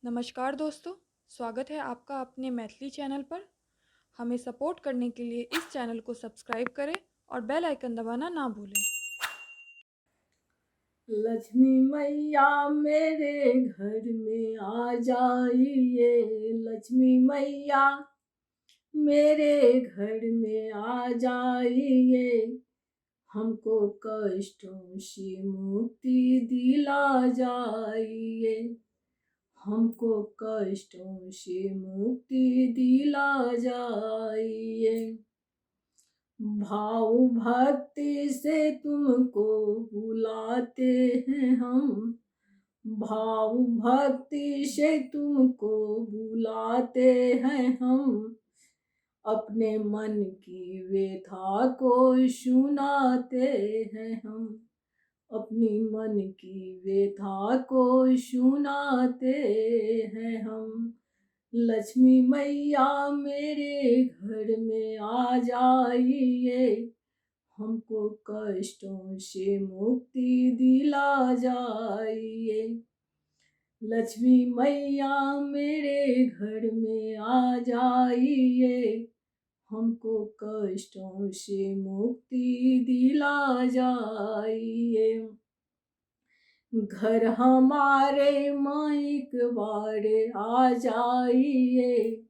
नमस्कार दोस्तों, स्वागत है आपका अपने मैथिली चैनल पर। हमें सपोर्ट करने के लिए इस चैनल को सब्सक्राइब करें और बेल आइकन दबाना ना भूलें। लक्ष्मी मैया मेरे घर में आ जाइए, लक्ष्मी मैया मेरे घर में आ जाइए, हमको कष्टों से मुक्ति दिला जाइए, हमको कष्टों से मुक्ति दिला जाइए। भाव भक्ति से तुमको बुलाते हैं हम, भाव भक्ति से तुमको बुलाते हैं हम, अपने मन की व्यथा को सुनाते हैं हम, अपनी मन की व्यथा को सुनाते हैं हम। लक्ष्मी मैया मेरे घर में आ जाइए, हमको कष्टों से मुक्ति दिला जाइए। लक्ष्मी मैया मेरे घर में आ जाइए, हमको कष्टों से मुक्ति दिला जाइए। घर हमारे माइक बारे आ जाइए,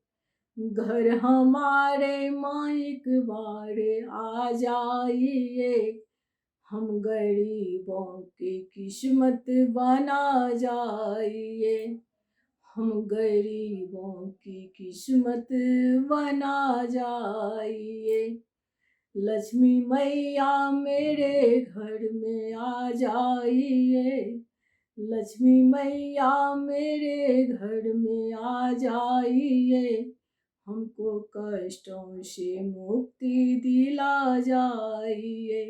घर हमारे माइक बारे आ जाइए, हम गरीबों की किस्मत बना जाइए, हम गरीबों की किस्मत बना जाइए। लक्ष्मी मैया मेरे घर में आ जाइए, लक्ष्मी मैया मेरे घर में आ जाइए, हमको कष्टों से मुक्ति दिला जाइए,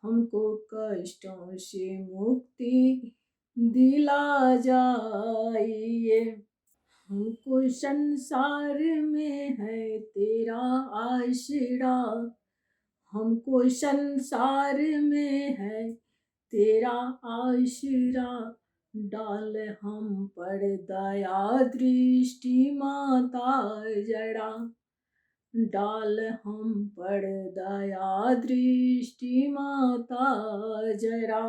हमको कष्टों से मुक्ति दिला जाइए। हमको संसार में है तेरा आसरा, हमको संसार में है तेरा आसरा, डाल हम पर दया दृष्टि माता जरा, डाल हम पर दया दृष्टि माता जरा।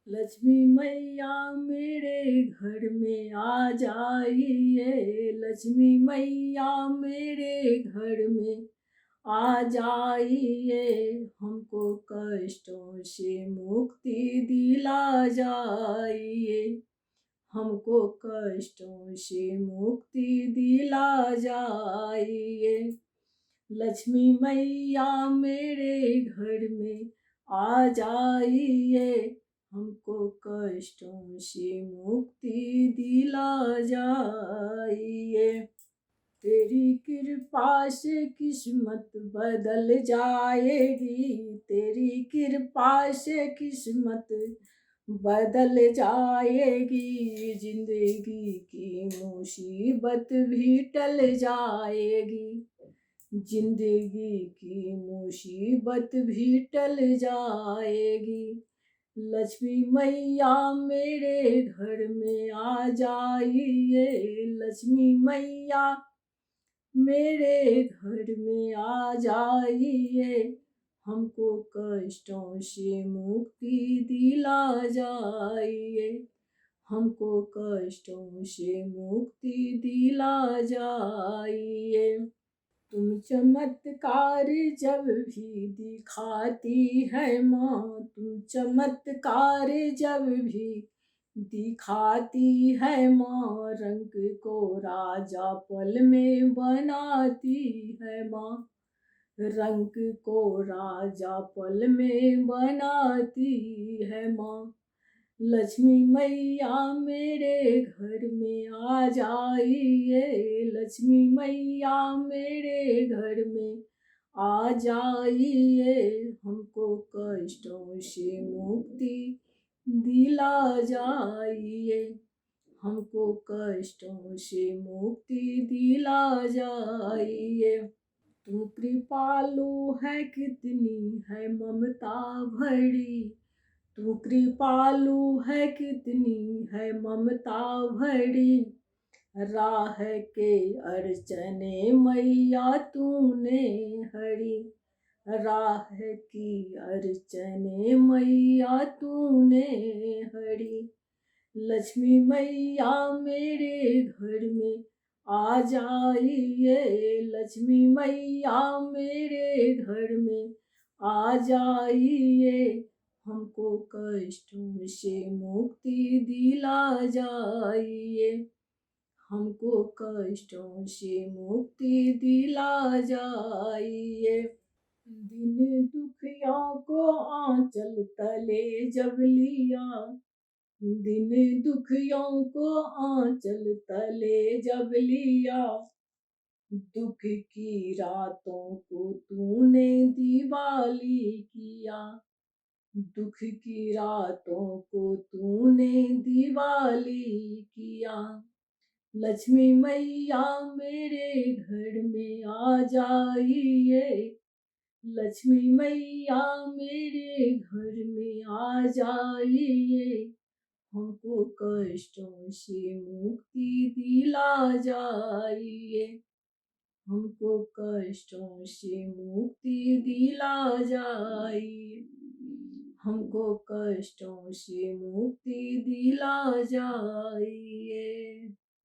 लक्ष्मी मैया मेरे घर में आ जाइए, लक्ष्मी मैया मेरे घर में आ जाइए, हमको कष्टों से मुक्ति दिला जाइए, हमको कष्टों से मुक्ति दिला जाइए। लक्ष्मी मैया मेरे घर में आ जाइए, हमको कष्टों से मुक्ति दिला जाइए। तेरी कृपा से किस्मत बदल जाएगी, तेरी कृपा से किस्मत बदल जाएगी, जिंदगी की मुसीबत भी टल जाएगी, जिंदगी की मुसीबत भी टल जाएगी। लक्ष्मी मैया मेरे घर में आ जाइए, लक्ष्मी मैया मेरे घर में आ जाइए, हमको कष्टों से मुक्ति दिला जाइए, हमको कष्टों से मुक्ति दिला जाइए। तुम चमत्कार जब भी दिखाती है माँ, तुम चमत्कार जब भी दिखाती है माँ, रंग को राजा पल में बनाती है माँ, रंग को राजा पल में बनाती है माँ। लक्ष्मी मैया मेरे घर में आ जाइए, लक्ष्मी मैया मेरे घर में आ जाइए, हमको कष्टों से मुक्ति दिला जाइए, हमको कष्टों से मुक्ति दिला जाइए। तू कृपालु है कितनी है ममता भरी, तू कृपालु है कितनी है ममता भरी, राह के अड़चने मैया तूने हरी, राह की अड़चने मैया तूने हरी। लक्ष्मी मैया मेरे घर में आ जाइए, लक्ष्मी मैया मेरे घर में आ जाइए, हमको कष्टों से मुक्ति दिला जाइए, हमको कष्टों से मुक्ति दिला जाइए। दिन दुखियों को आंचल तले जब लिया, दिन दुखियों को आंचल तले जब लिया, दुख की रातों को तूने दिवाली किया, दुख की रातों को तूने दिवाली किया। लक्ष्मी मैया मेरे घर में आ जाइए, लक्ष्मी मैया मेरे घर में आ जाइए, हमको कष्टों से मुक्ति दिला जाइए, हमको कष्टों से मुक्ति दिला जाइए, हमको कष्टों से मुक्ति दिला जाइए।